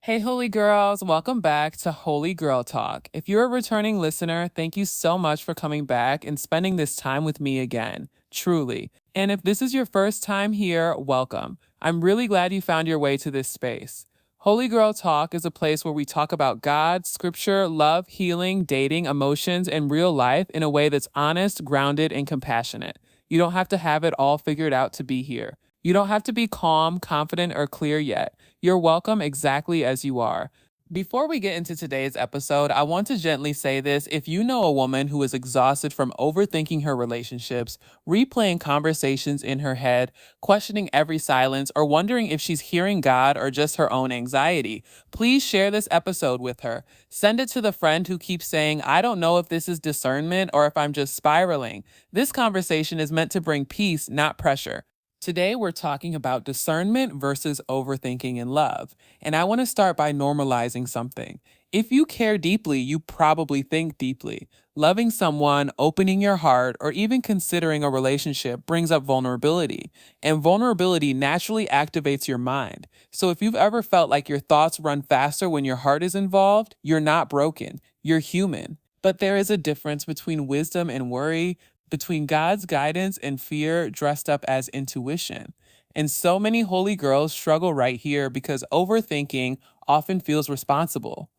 Hey, Holy Girls, welcome back to Holy Girl Talk. If you're a returning listener, thank you so much for coming back and spending this time with me again, truly. And if this is your first time here, welcome. I'm really glad you found your way to this space. Holy Girl Talk is a place where we talk about God, scripture, love, healing, dating, emotions, and real life in a way that's honest, grounded, and compassionate. You don't have to have it all figured out to be here. You don't have to be calm, confident, or clear yet. You're welcome exactly as you are. Before we get into today's episode, I want to gently say this. If you know a woman who is exhausted from overthinking her relationships, replaying conversations in her head, questioning every silence, or wondering if she's hearing God or just her own anxiety, please share this episode with her. Send it to the friend who keeps saying, I don't know if this is discernment or if I'm just spiraling. This conversation is meant to bring peace, not pressure. Today, we're talking about discernment versus overthinking in love. And I want to start by normalizing something. If you care deeply, you probably think deeply. Loving someone, opening your heart, or even considering a relationship brings up vulnerability. And vulnerability naturally activates your mind. So if you've ever felt like your thoughts run faster when your heart is involved, you're not broken. You're human. But there is a difference between wisdom and worry, between God's guidance and fear dressed up as intuition. And so many holy girls struggle right here because overthinking often feels responsible.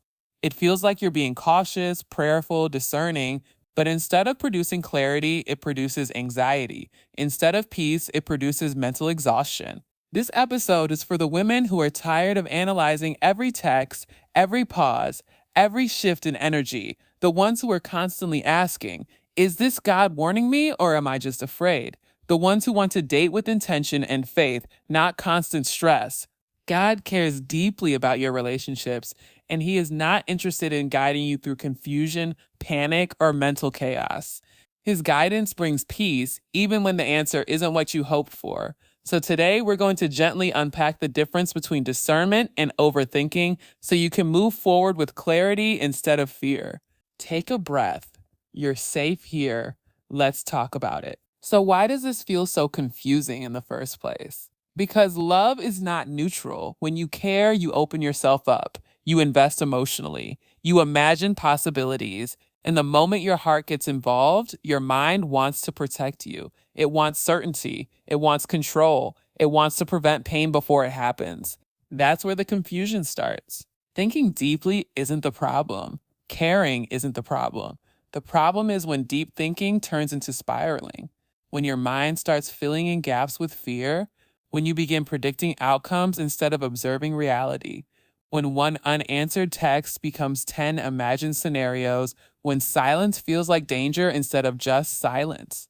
It feels like you're being cautious, prayerful, discerning, but instead of producing clarity, it produces anxiety. Instead of peace, it produces mental exhaustion. This episode is for the women who are tired of analyzing every text, every pause, every shift in energy, the ones who are constantly asking, is this God warning me or am I just afraid? The ones who want to date with intention and faith, not constant stress. God cares deeply about your relationships, and He is not interested in guiding you through confusion, panic, or mental chaos. His guidance brings peace, even when the answer isn't what you hoped for. So today, we're going to gently unpack the difference between discernment and overthinking so you can move forward with clarity instead of fear. Take a breath. You're safe here. Let's talk about it. So, why does this feel so confusing in the first place? Because love is not neutral. When you care, you open yourself up. You invest emotionally. You imagine possibilities. And the moment your heart gets involved, your mind wants to protect you. It wants certainty. It wants control. It wants to prevent pain before it happens. That's where the confusion starts. Thinking deeply isn't the problem. Caring isn't the problem. The problem is when deep thinking turns into spiraling, when your mind starts filling in gaps with fear, when you begin predicting outcomes instead of observing reality, when one unanswered text becomes 10 imagined scenarios, when silence feels like danger instead of just silence.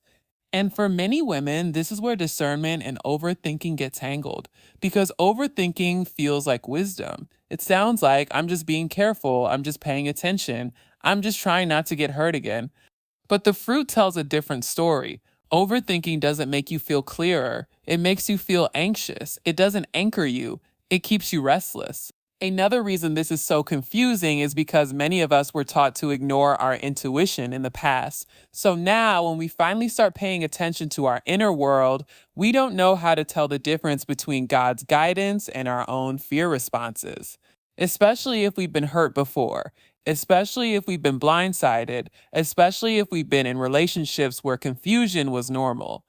And for many women, this is where discernment and overthinking get tangled because overthinking feels like wisdom. It sounds like I'm just being careful, I'm just paying attention, I'm just trying not to get hurt again. But the fruit tells a different story. Overthinking doesn't make you feel clearer, it makes you feel anxious. It doesn't anchor you, it keeps you restless. Another reason this is so confusing is because many of us were taught to ignore our intuition in the past. So now, when we finally start paying attention to our inner world, we don't know how to tell the difference between God's guidance and our own fear responses. Especially if we've been hurt before, especially if we've been blindsided, especially if we've been in relationships where confusion was normal.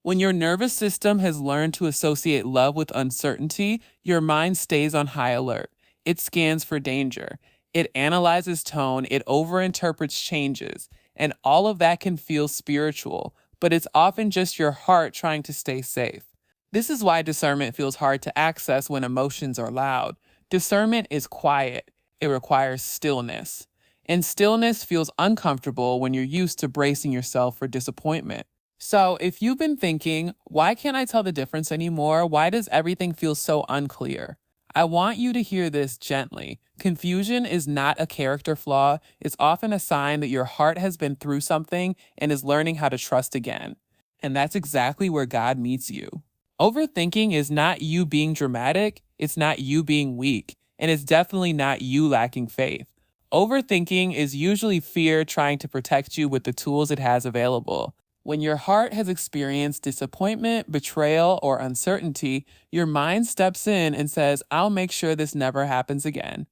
When your nervous system has learned to associate love with uncertainty, your mind stays on high alert. It scans for danger. It analyzes tone. It overinterprets changes. And all of that can feel spiritual, but it's often just your heart trying to stay safe. This is why discernment feels hard to access when emotions are loud. Discernment is quiet. It requires stillness. And stillness feels uncomfortable when you're used to bracing yourself for disappointment. So, if you've been thinking, why can't I tell the difference anymore? Why does everything feel so unclear? I want you to hear this gently. Confusion is not a character flaw. It's often a sign that your heart has been through something and is learning how to trust again. And that's exactly where God meets you. Overthinking is not you being dramatic. It's not you being weak. And it's definitely not you lacking faith. Overthinking is usually fear trying to protect you with the tools it has available. When your heart has experienced disappointment, betrayal, or uncertainty, your mind steps in and says, I'll make sure this never happens again.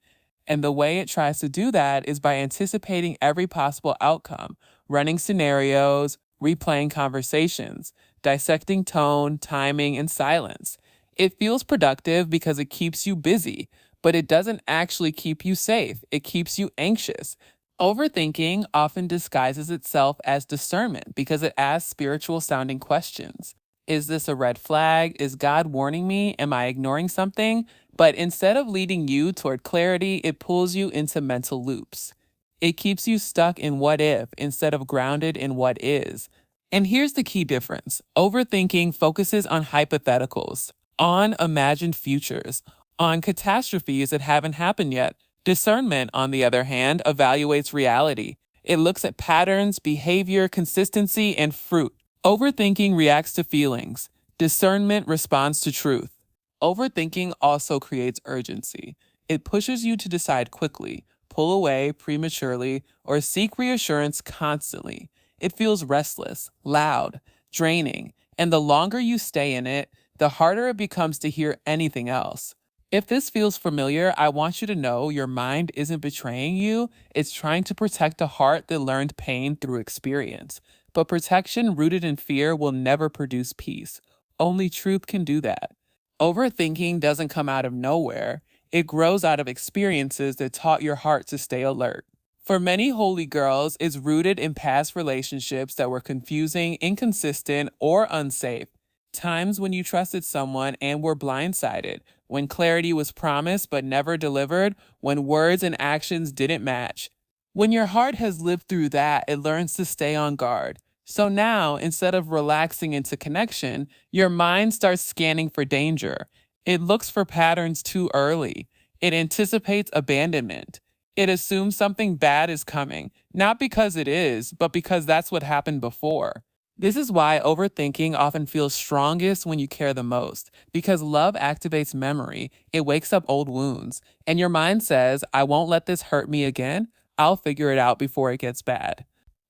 And the way it tries to do that is by anticipating every possible outcome, running scenarios, replaying conversations, dissecting tone, timing, and silence. It feels productive because it keeps you busy, but it doesn't actually keep you safe. It keeps you anxious. Overthinking often disguises itself as discernment because it asks spiritual sounding questions. Is this a red flag? Is God warning me? Am I ignoring something? But instead of leading you toward clarity, it pulls you into mental loops. It keeps you stuck in what if instead of grounded in what is. And here's the key difference. Overthinking focuses on hypotheticals, on imagined futures, on catastrophes that haven't happened yet. Discernment, on the other hand, evaluates reality. It looks at patterns, behavior, consistency, and fruit. Overthinking reacts to feelings. Discernment responds to truth. Overthinking also creates urgency. It pushes you to decide quickly, pull away prematurely, or seek reassurance constantly. It feels restless, loud, draining, and the longer you stay in it, the harder it becomes to hear anything else. If this feels familiar, I want you to know your mind isn't betraying you. It's trying to protect a heart that learned pain through experience. But protection rooted in fear will never produce peace. Only truth can do that. Overthinking doesn't come out of nowhere. It grows out of experiences that taught your heart to stay alert. For many holy girls, it's rooted in past relationships that were confusing, inconsistent, or unsafe. Times when you trusted someone and were blindsided, when clarity was promised but never delivered, when words and actions didn't match. When your heart has lived through that, it learns to stay on guard. So now, instead of relaxing into connection, your mind starts scanning for danger. It looks for patterns too early. It anticipates abandonment. It assumes something bad is coming, not because it is, but because that's what happened before. This is why overthinking often feels strongest when you care the most, because love activates memory, it wakes up old wounds, and your mind says, I won't let this hurt me again, I'll figure it out before it gets bad.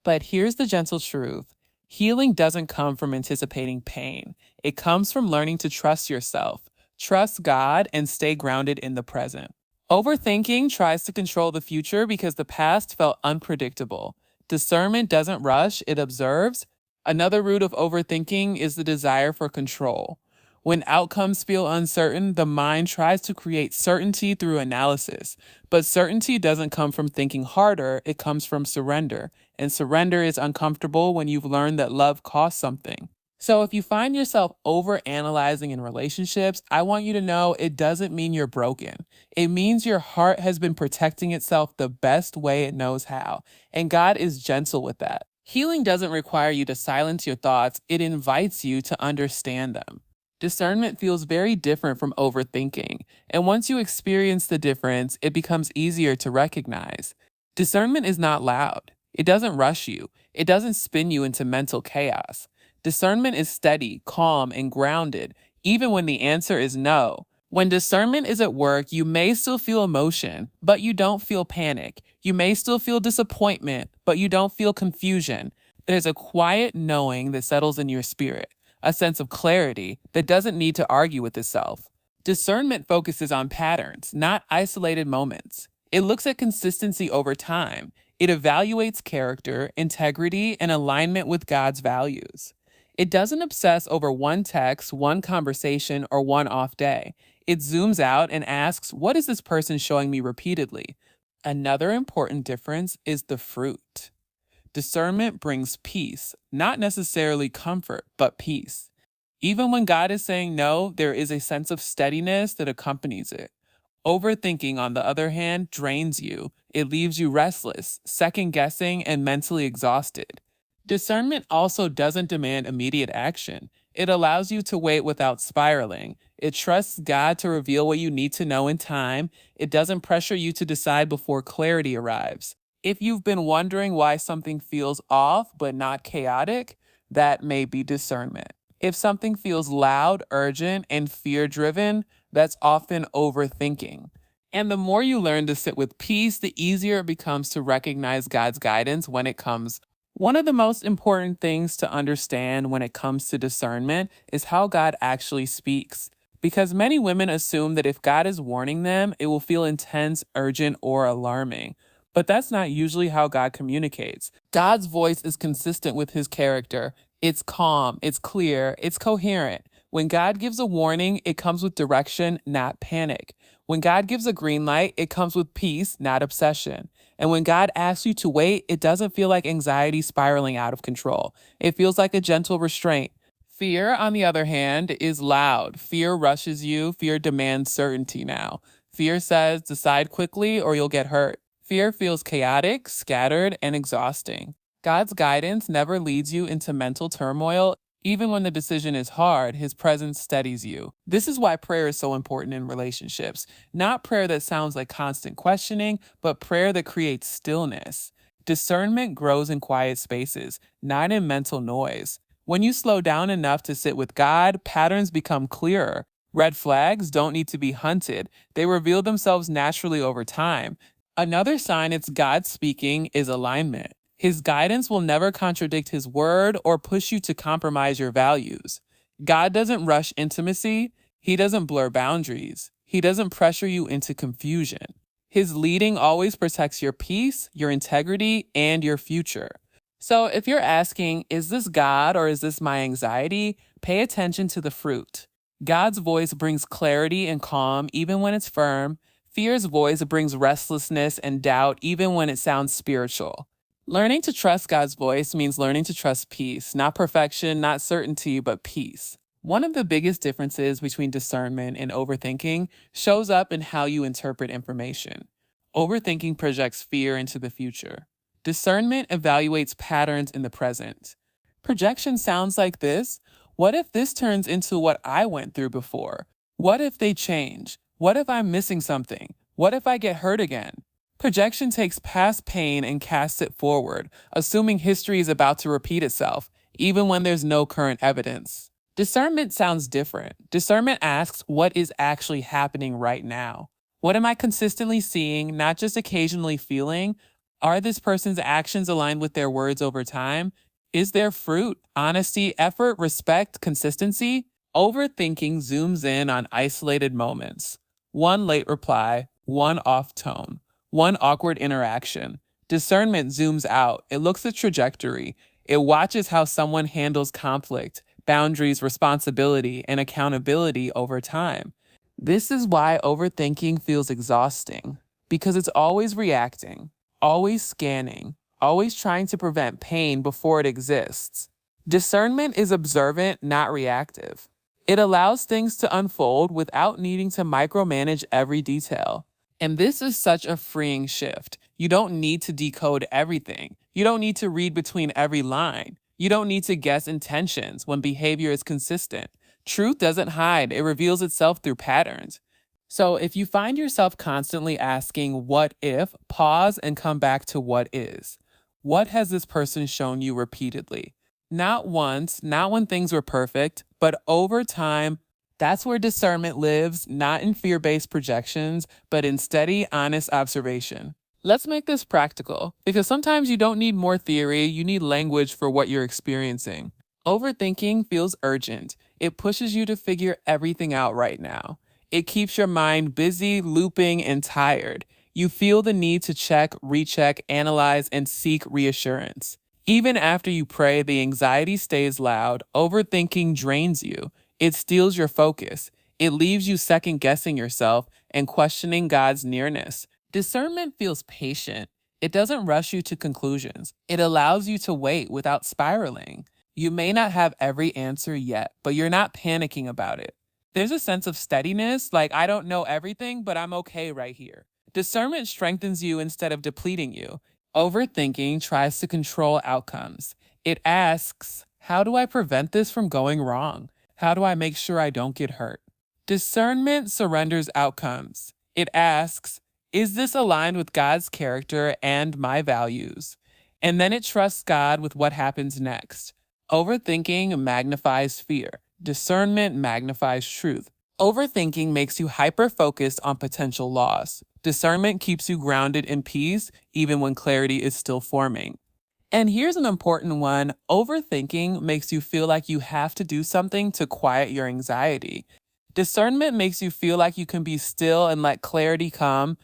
But here's the gentle truth. Healing doesn't come from anticipating pain. It comes from learning to trust yourself, trust God, and stay grounded in the present. Overthinking tries to control the future because the past felt unpredictable. Discernment doesn't rush, it observes. Another root of overthinking is the desire for control. When outcomes feel uncertain, the mind tries to create certainty through analysis. But certainty doesn't come from thinking harder, it comes from surrender. And surrender is uncomfortable when you've learned that love costs something. So if you find yourself overanalyzing in relationships, I want you to know it doesn't mean you're broken. It means your heart has been protecting itself the best way it knows how. And God is gentle with that. Healing doesn't require you to silence your thoughts, it invites you to understand them. Discernment feels very different from overthinking, and once you experience the difference, it becomes easier to recognize. Discernment is not loud. It doesn't rush you. It doesn't spin you into mental chaos. Discernment is steady, calm, and grounded, even when the answer is no. When discernment is at work, you may still feel emotion, but you don't feel panic. You may still feel disappointment, but you don't feel confusion. There's a quiet knowing that settles in your spirit, a sense of clarity that doesn't need to argue with itself. Discernment focuses on patterns, not isolated moments. It looks at consistency over time. It evaluates character, integrity, and alignment with God's values. It doesn't obsess over one text, one conversation, or one off day. It zooms out and asks, what is this person showing me repeatedly? Another important difference is the fruit. Discernment brings peace, not necessarily comfort, but peace. Even when God is saying no, there is a sense of steadiness that accompanies it. Overthinking, on the other hand, drains you. It leaves you restless, second guessing, and mentally exhausted. Discernment also doesn't demand immediate action. It allows you to wait without spiraling. It trusts God to reveal what you need to know in time. It doesn't pressure you to decide before clarity arrives. If you've been wondering why something feels off but not chaotic, that may be discernment. If something feels loud, urgent, and fear-driven, that's often overthinking. And the more you learn to sit with peace, the easier it becomes to recognize God's guidance when it comes. One of the most important things to understand when it comes to discernment is how God actually speaks. Because many women assume that if God is warning them, it will feel intense, urgent, or alarming. But that's not usually how God communicates. God's voice is consistent with his character. It's calm, it's clear, it's coherent. When God gives a warning, it comes with direction, not panic. When God gives a green light, it comes with peace, not obsession. And when God asks you to wait, it doesn't feel like anxiety spiraling out of control. It feels like a gentle restraint. Fear, on the other hand, is loud. Fear rushes you. Fear demands certainty now. Fear says, decide quickly or you'll get hurt. Fear feels chaotic, scattered, and exhausting. God's guidance never leads you into mental turmoil. Even when the decision is hard, his presence steadies you. This is why prayer is so important in relationships. Not prayer that sounds like constant questioning, but prayer that creates stillness. Discernment grows in quiet spaces, not in mental noise. When you slow down enough to sit with God, patterns become clearer. Red flags don't need to be hunted, they reveal themselves naturally over time. Another sign it's God speaking is alignment. His guidance will never contradict his word or push you to compromise your values. God doesn't rush intimacy. He doesn't blur boundaries. He doesn't pressure you into confusion. His leading always protects your peace, your integrity, and your future. So if you're asking, is this God or is this my anxiety? Pay attention to the fruit. God's voice brings clarity and calm even when it's firm. Fear's voice brings restlessness and doubt even when it sounds spiritual. Learning to trust God's voice means learning to trust peace, not perfection, not certainty, but peace. One of the biggest differences between discernment and overthinking shows up in how you interpret information. Overthinking projects fear into the future. Discernment evaluates patterns in the present. Projection sounds like this: what if this turns into what I went through before? What if they change? What if I'm missing something? What if I get hurt again? Projection takes past pain and casts it forward, assuming history is about to repeat itself, even when there's no current evidence. Discernment sounds different. Discernment asks what is actually happening right now. What am I consistently seeing, not just occasionally feeling? Are this person's actions aligned with their words over time? Is there fruit, honesty, effort, respect, consistency? Overthinking zooms in on isolated moments. One late reply, one off tone. One awkward interaction. Discernment zooms out. It looks at trajectory. It watches how someone handles conflict, boundaries, responsibility, and accountability over time. This is why overthinking feels exhausting, because it's always reacting, always scanning, always trying to prevent pain before it exists. Discernment is observant, not reactive. It allows things to unfold without needing to micromanage every detail. And this is such a freeing shift. You don't need to decode everything. You don't need to read between every line. You don't need to guess intentions when behavior is consistent. Truth doesn't hide, it reveals itself through patterns. So if you find yourself constantly asking, what if, pause and come back to what is. What has this person shown you repeatedly? Not once, not when things were perfect, but over time. That's where discernment lives, not in fear-based projections, but in steady, honest observation. Let's make this practical, because sometimes you don't need more theory, you need language for what you're experiencing. Overthinking feels urgent. It pushes you to figure everything out right now. It keeps your mind busy, looping, and tired. You feel the need to check, recheck, analyze, and seek reassurance. Even after you pray, the anxiety stays loud. Overthinking drains you. It steals your focus. It leaves you second guessing yourself and questioning God's nearness. Discernment feels patient. It doesn't rush you to conclusions. It allows you to wait without spiraling. You may not have every answer yet, but you're not panicking about it. There's a sense of steadiness, like I don't know everything, but I'm okay right here. Discernment strengthens you instead of depleting you. Overthinking tries to control outcomes. It asks, how do I prevent this from going wrong? How do I make sure I don't get hurt? Discernment surrenders outcomes. It asks, is this aligned with God's character and my values? And then it trusts God with what happens next. Overthinking magnifies fear. Discernment magnifies truth. Overthinking makes you hyper-focused on potential loss. Discernment keeps you grounded in peace, even when clarity is still forming. And here's an important one. Overthinking makes you feel like you have to do something to quiet your anxiety. Discernment makes you feel like you can be still and let clarity come.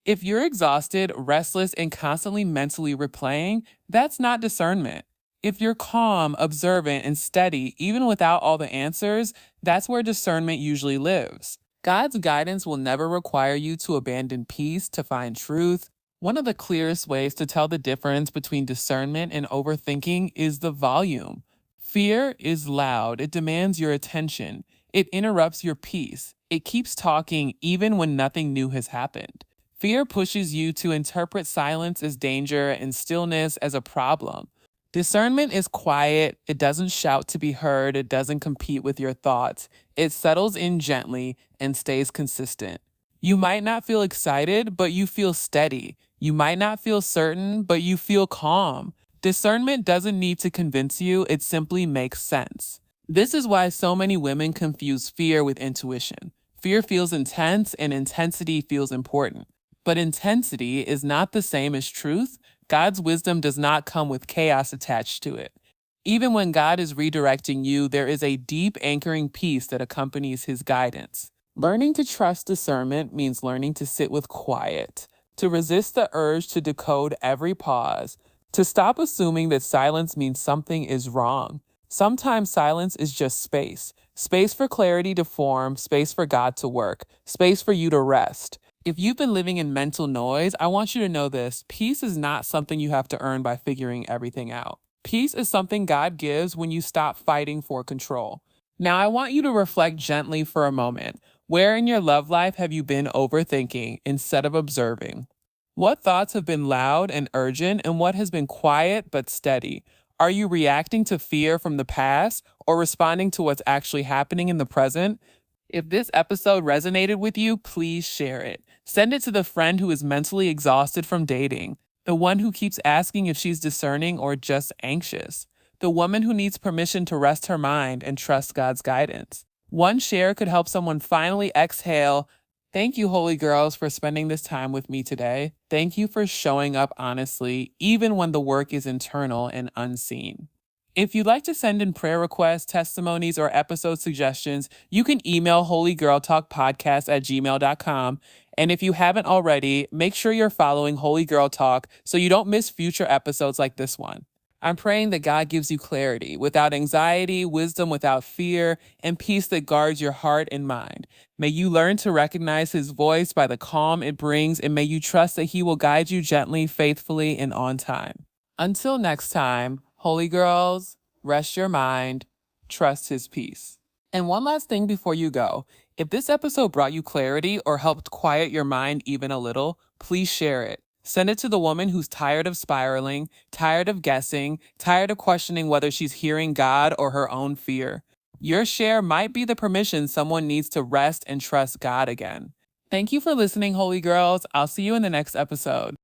If you're exhausted, restless, and constantly mentally replaying, that's not discernment. If you're calm, observant, and steady, even without all the answers, that's where discernment usually lives. God's guidance will never require you to abandon peace to find truth. One of the clearest ways to tell the difference between discernment and overthinking is the volume. Fear is loud, it demands your attention, it interrupts your peace, it keeps talking even when nothing new has happened. Fear pushes you to interpret silence as danger and stillness as a problem. Discernment is quiet, it doesn't shout to be heard, it doesn't compete with your thoughts. It settles in gently and stays consistent. You might not feel excited, but you feel steady. You might not feel certain, but you feel calm. Discernment doesn't need to convince you, it simply makes sense. This is why so many women confuse fear with intuition. Fear feels intense, and intensity feels important. But intensity is not the same as truth. God's wisdom does not come with chaos attached to it. Even when God is redirecting you, there is a deep anchoring peace that accompanies his guidance. Learning to trust discernment means learning to sit with quiet, to resist the urge to decode every pause, to stop assuming that silence means something is wrong. Sometimes silence is just space. Space for clarity to form, space for God to work, space for you to rest. If you've been living in mental noise, I want you to know this. Peace is not something you have to earn by figuring everything out. Peace is something God gives when you stop fighting for control. Now, I want you to reflect gently for a moment. Where in your love life have you been overthinking instead of observing? What thoughts have been loud and urgent, and what has been quiet but steady? Are you reacting to fear from the past or responding to what's actually happening in the present? If this episode resonated with you, please share it. Send it to the friend who is mentally exhausted from dating, the one who keeps asking if she's discerning or just anxious, the woman who needs permission to rest her mind and trust God's guidance. One share could help someone finally exhale. Thank you, Holy Girls, for spending this time with me today. Thank you for showing up honestly, even when the work is internal and unseen. If you'd like to send in prayer requests, testimonies, or episode suggestions, you can email holygirltalkpodcast@gmail.com. And if you haven't already, make sure you're following Holy Girl Talk so you don't miss future episodes like this one. I'm praying that God gives you clarity without anxiety, wisdom without fear, and peace that guards your heart and mind. May you learn to recognize his voice by the calm it brings, and may you trust that he will guide you gently, faithfully, and on time. Until next time, Holy Girls, rest your mind, trust his peace. And one last thing before you go. If this episode brought you clarity or helped quiet your mind even a little, please share it. Send it to the woman who's tired of spiraling, tired of guessing, tired of questioning whether she's hearing God or her own fear. Your share might be the permission someone needs to rest and trust God again. Thank you for listening, Holy Girls. I'll see you in the next episode.